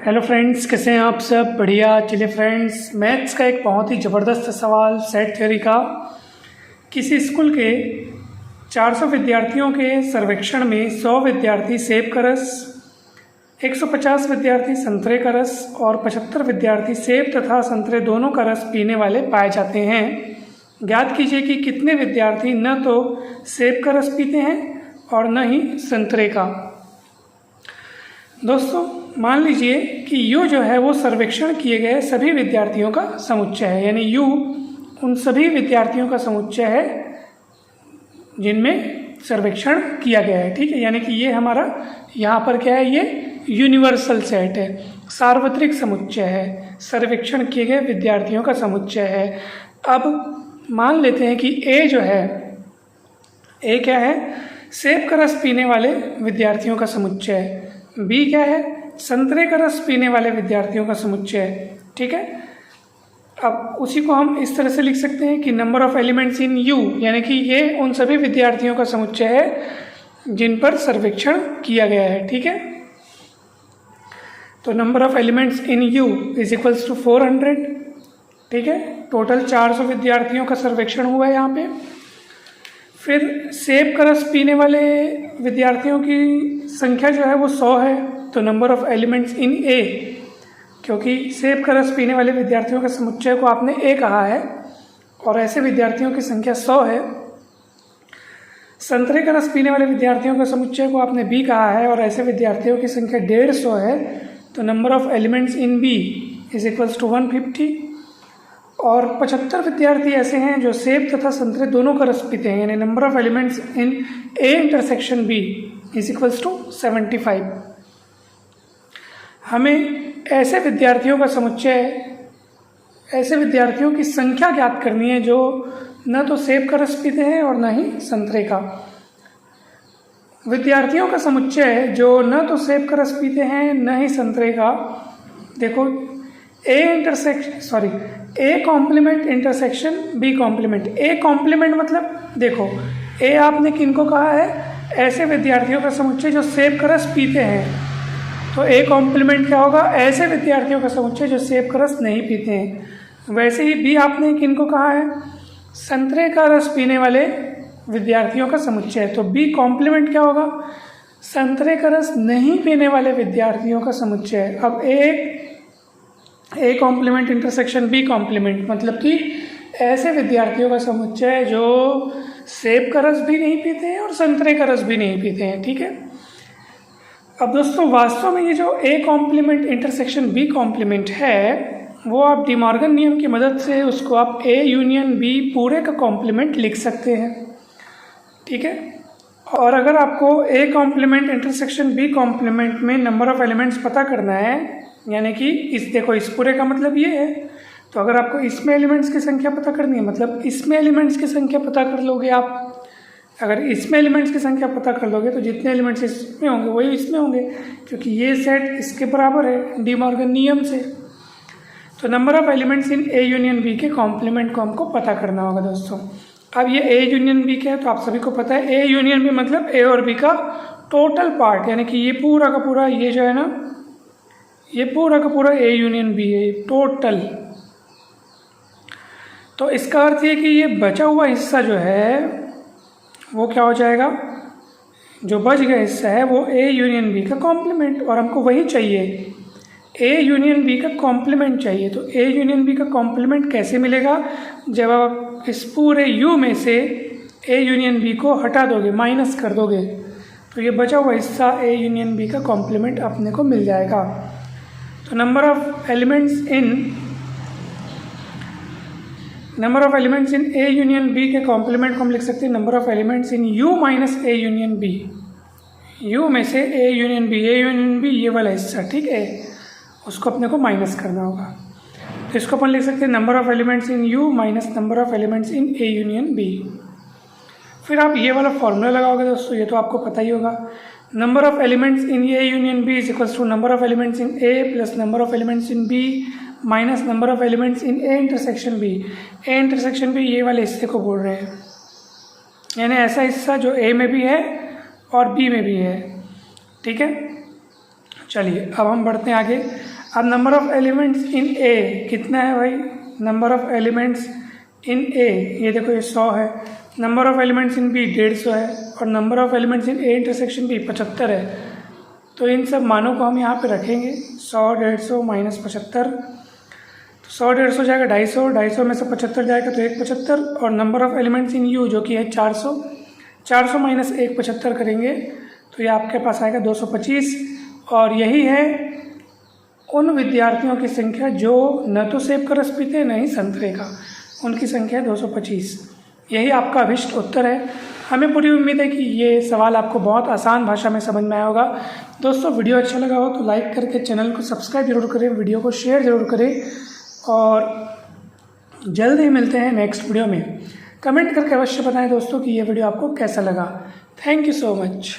Hello friends, कैसे हैं आप सब? बढ़िया। चलिए फ्रेंड्स, मैथ्स का एक बहुत ही ज़बरदस्त सवाल सेट थ्योरी का। किसी स्कूल के 400 विद्यार्थियों के सर्वेक्षण में 100 विद्यार्थी सेब का रस, 150 विद्यार्थी संतरे का रस और 75 विद्यार्थी सेब तथा संतरे दोनों का रस पीने वाले पाए जाते हैं। ज्ञात कीजिए कि कितने विद्यार्थी न तो सेब का रस पीते हैं और न ही संतरे का। दोस्तों, मान लीजिए कि यू जो है वो सर्वेक्षण किए गए सभी विद्यार्थियों का समुच्चय है, यानी यू उन सभी विद्यार्थियों का समुच्चय है जिनमें सर्वेक्षण किया गया है। ठीक है, यानी कि ये हमारा यहाँ पर क्या है, ये यूनिवर्सल सेट है, सार्वत्रिक समुच्चय है, सर्वेक्षण किए गए विद्यार्थियों का समुच्चय है। अब मान लेते हैं कि ए जो है, ए क्या है, सेब का रस पीने वाले विद्यार्थियों का समुच्चय है। बी क्या है, संतरे का रस पीने वाले विद्यार्थियों का समुच्चय है। ठीक है, अब उसी को हम इस तरह से लिख सकते हैं कि number of elements in you, यानी कि ये उन सभी विद्यार्थियों का समुच्चय है जिन पर सर्वेक्षण किया गया है। ठीक है, तो number of elements in U is equals to 400। ठीक है, टोटल 400 विद्यार्थियों का सर्वेक्षण हुआ है यहाँ पे। फिर सेब का रस पीने वाले विद्यार्थियों की संख्या जो है वो 100 है, तो नंबर ऑफ एलिमेंट्स इन ए, क्योंकि सेब का रस पीने वाले विद्यार्थियों के समुच्चय को आपने ए कहा है और ऐसे विद्यार्थियों की संख्या 100 है। संतरे का रस पीने वाले विद्यार्थियों के समुच्चय को आपने बी कहा है और ऐसे विद्यार्थियों की संख्या 150 है, तो number of elements in B is equals to 150। और 75 विद्यार्थी ऐसे हैं जो सेब तथा संतरे दोनों का रस पीते हैं, यानी number of elements in A intersection B is equals to 75। हमें ऐसे विद्यार्थियों का समुच्चय, ऐसे विद्यार्थियों की संख्या ज्ञात करनी है जो न तो सेब का रस पीते हैं और न ही संतरे का। विद्यार्थियों का समुच्चय जो न तो सेब का रस पीते हैं न ही संतरे का, देखो A complement intersection B complement. A complement मतलब देखो, ए आपने किनको कहा है, ऐसे विद्यार्थियों का समुच्चय जो सेब का रस पीते हैं, तो ए कॉम्प्लीमेंट क्या होगा, ऐसे विद्यार्थियों का समुच्चय जो सेब का रस नहीं पीते हैं। वैसे ही बी आपने किनको कहा है, संतरे का रस पीने वाले विद्यार्थियों का समुच्चय, तो बी कॉम्प्लीमेंट क्या होगा, संतरे का रस नहीं पीने वाले विद्यार्थियों का समुच्चय। अब A complement intersection B complement मतलब कि ऐसे विद्यार्थियों का समुच्चय जो सेब का रस भी नहीं पीते हैं और संतरे का रस भी नहीं पीते हैं। ठीक है, अब दोस्तों वास्तव में ये जो A complement intersection B complement है, वो आप डिमॉर्गन नियम की मदद से उसको आप ए यूनियन बी पूरे का कॉम्प्लीमेंट लिख सकते हैं। ठीक है, और अगर आपको A complement intersection B complement में नंबर ऑफ एलिमेंट्स पता करना है, यानी कि देखो इस पूरे का मतलब ये है, तो अगर आपको इसमें एलिमेंट्स की संख्या पता करनी है, मतलब इसमें एलिमेंट्स की संख्या पता कर लोगे आप। अगर इसमें एलिमेंट्स की संख्या पता कर लोगे तो जितने एलिमेंट्स इसमें होंगे वही इसमें होंगे, क्योंकि ये सेट इसके बराबर है डिमॉर्गन नियम से। तो number of elements in A union B के कॉम्प्लीमेंट को हमको पता करना होगा दोस्तों। अब ये ए यूनियन बी क्या है, तो आप सभी को पता है, ए यूनियन बी मतलब ए और बी का टोटल पार्ट, यानी कि ये पूरा का पूरा, ये जो है ना, ये पूरा का पूरा ए यूनियन बी है टोटल। तो इसका अर्थ ये कि ये बचा हुआ हिस्सा जो है वो क्या हो जाएगा, जो बच गया हिस्सा है वो ए यूनियन बी का कॉम्प्लीमेंट, और हमको वही चाहिए, ए यूनियन बी का कॉम्प्लीमेंट चाहिए। तो ए यूनियन बी का कॉम्प्लीमेंट कैसे मिलेगा, जब आप इस पूरे यू में से ए यूनियन बी को हटा दोगे, माइनस कर दोगे, तो ये बचा हुआ हिस्सा ए यूनियन बी का कॉम्प्लीमेंट अपने को मिल जाएगा। तो number of elements in A union B के कॉम्प्लीमेंट को हम लिख सकते हैं number of elements in U minus A union B. U में से ए यूनियन बी ये वाला हिस्सा, ठीक है, उसको अपने को माइनस करना होगा। तो इसको अपन लिख सकते हैं number of elements in U minus number of elements in A union B. फिर आप ये वाला फॉर्मूला लगाओगे दोस्तों, ये तो आपको पता ही होगा, number of elements in A union B is equals to number of elements in A plus number of elements in B minus number of elements in A intersection B. A intersection B ये वाले हिस्से को बोल रहे हैं, यानी ऐसा हिस्सा जो ए में भी है और बी में भी है। ठीक है, चलिए अब हम बढ़ते हैं आगे। अब number of elements in A कितना है भाई, number of elements in A ये देखो ये 100 है, number of elements in B 150 है, और number of elements in A intersection B 75 है। तो इन सब मानों को हम यहाँ पे रखेंगे, 100 150 माइनस 75, तो 100 150 जाएगा 250, 250 में से 75 जाएगा तो 175, और number of elements in you जो कि है 400, 400 माइनस 175 करेंगे तो ये आपके पास आएगा 225। और यही है उन विद्यार्थियों की संख्या जो न तो सेब का रस पीते न ही संतरे का, उनकी संख्या 225। यही आपका अभिष्ट उत्तर है। हमें पूरी उम्मीद है कि ये सवाल आपको बहुत आसान भाषा में समझ में आया होगा। दोस्तों वीडियो अच्छा लगा हो तो लाइक करके चैनल को सब्सक्राइब जरूर करें, वीडियो को शेयर ज़रूर करें, और जल्द ही मिलते हैं नेक्स्ट वीडियो में। कमेंट करके अवश्य बताएं दोस्तों कि ये वीडियो आपको कैसा लगा। Thank you so much.